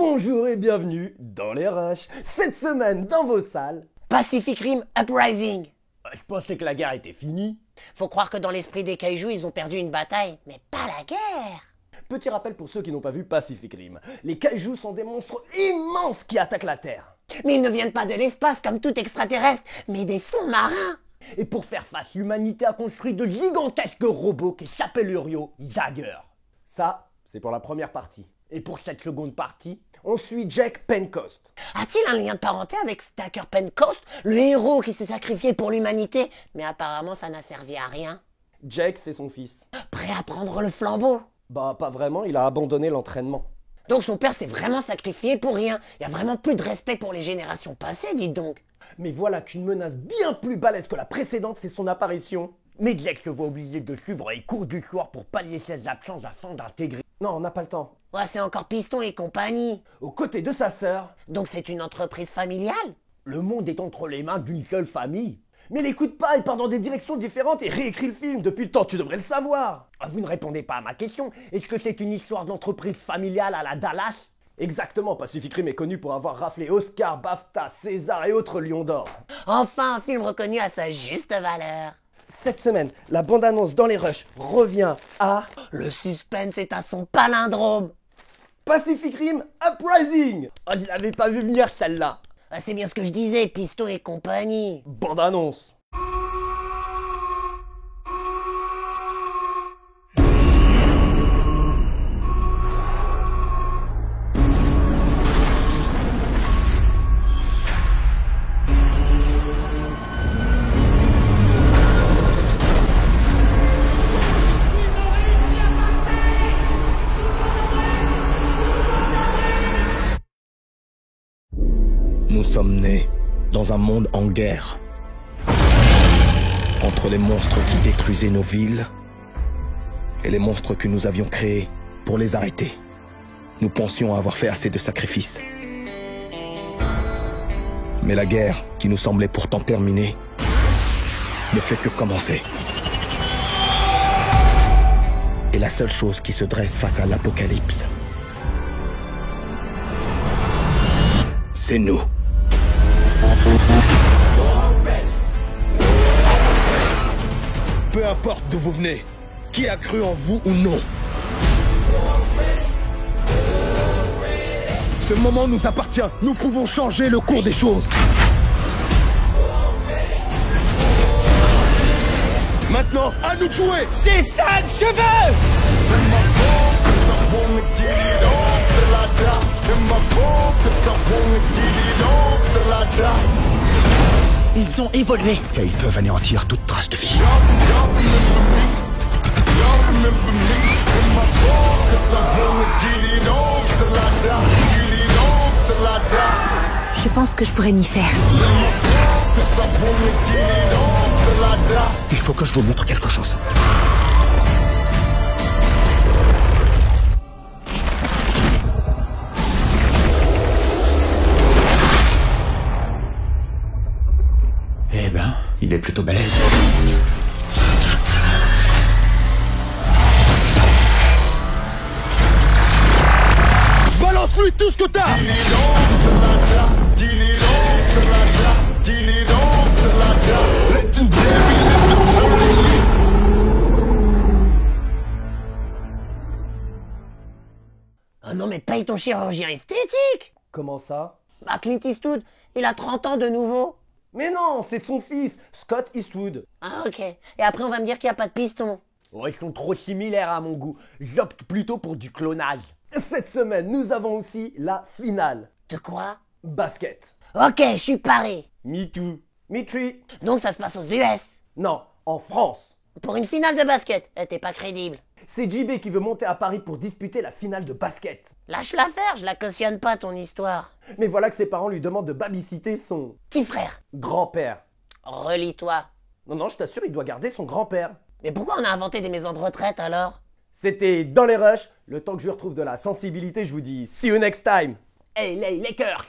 Bonjour et bienvenue dans les Rushs. Cette semaine dans vos salles, Pacific Rim Uprising. je pensais que la guerre était finie. Faut croire que dans l'esprit des kaijus, ils ont perdu une bataille, mais pas la guerre. Petit rappel pour ceux qui n'ont pas vu Pacific Rim. Les kaijus sont des monstres immenses qui attaquent la Terre. Mais ils ne viennent pas de l'espace comme tout extraterrestre, mais des fonds marins. Et pour faire face, l'humanité a construit de gigantesques robots qui s'appellent Uriel Dagger. Ça, c'est pour la première partie. Et pour cette seconde partie, on suit Jack Pentecost. A-t-il un lien de parenté avec Stacker Pentecost, le héros qui s'est sacrifié pour l'humanité? Mais apparemment, ça n'a servi à rien. Jack, c'est son fils. Prêt à prendre le flambeau. Bah, pas vraiment, il a abandonné l'entraînement. Donc son père s'est vraiment sacrifié pour rien. Il y a vraiment plus de respect pour les générations passées, dites donc. Mais voilà qu'une menace bien plus balèze que la précédente fait son apparition. Mais Jack se voit obligé de suivre les cours du soir pour pallier ses absences afin d'intégrer... Non, on n'a pas le temps. Ouais, c'est encore Piston et compagnie. Aux côtés de sa sœur, Donc c'est une entreprise familiale? le monde est entre les mains d'une seule famille. Mais n'écoute pas, il part dans des directions différentes et réécrit le film. Depuis le temps, tu devrais le savoir. Ah, vous ne répondez pas à ma question. Est-ce que c'est une histoire d'entreprise familiale à la Dallas? Exactement, Pacific Rim est connu pour avoir raflé Oscar, BAFTA, César et autres Lions d'Or. Enfin, un film reconnu à sa juste valeur. Cette semaine, la bande-annonce dans les Rushs revient à Le suspense est à son palindrome. Pacific Rim Uprising. Oh, je l'avais pas vu venir celle-là. Ah, c'est bien ce que je disais, Piston et compagnie. Bande-annonce. Nous sommes nés dans un monde en guerre. Entre les monstres qui détruisaient nos villes et les monstres que nous avions créés pour les arrêter. Nous pensions avoir fait assez de sacrifices. Mais la guerre, qui nous semblait pourtant terminée, ne fait que commencer. Et la seule chose qui se dresse face à l'apocalypse, c'est nous. Peu importe d'où vous venez, qui a cru en vous ou non. Ce moment nous appartient, nous pouvons changer le cours des choses. Maintenant, à nous de jouer. C'est ça que je veux! Ils ont évolué. Et ils peuvent anéantir toute trace de vie. Je pense que je pourrais m'y faire. Il faut que je vous montre quelque chose. Eh ben, il est plutôt balèze. Balance-lui tout ce que t'as. Ah non, mais paye ton chirurgien esthétique! Comment ça? Bah, Clint Eastwood, il a 30 ans de nouveau. Mais non, c'est son fils, Scott Eastwood. Ah, ok. Et après, on va me dire qu'il n'y a pas de piston. Oh, ils sont trop similaires à mon goût. J'opte plutôt pour du clonage. Cette semaine, nous avons aussi la finale. De quoi? Basket. Ok, je suis paré. Me too. Me three. Donc ça se passe aux US. Non, en France. Pour une finale de basket, t'es pas crédible. C'est JB qui veut monter à Paris pour disputer la finale de basket. Lâche l'affaire, je la cautionne pas ton histoire. Mais voilà que ses parents lui demandent de babysitter son Petit frère, grand-père. relis-toi. Non, je t'assure, il doit garder son grand-père. Mais pourquoi on a inventé des maisons de retraite alors? C'était dans les rushs. Le temps que je retrouve de la sensibilité, je vous dis see you next time. Hey les Lakers!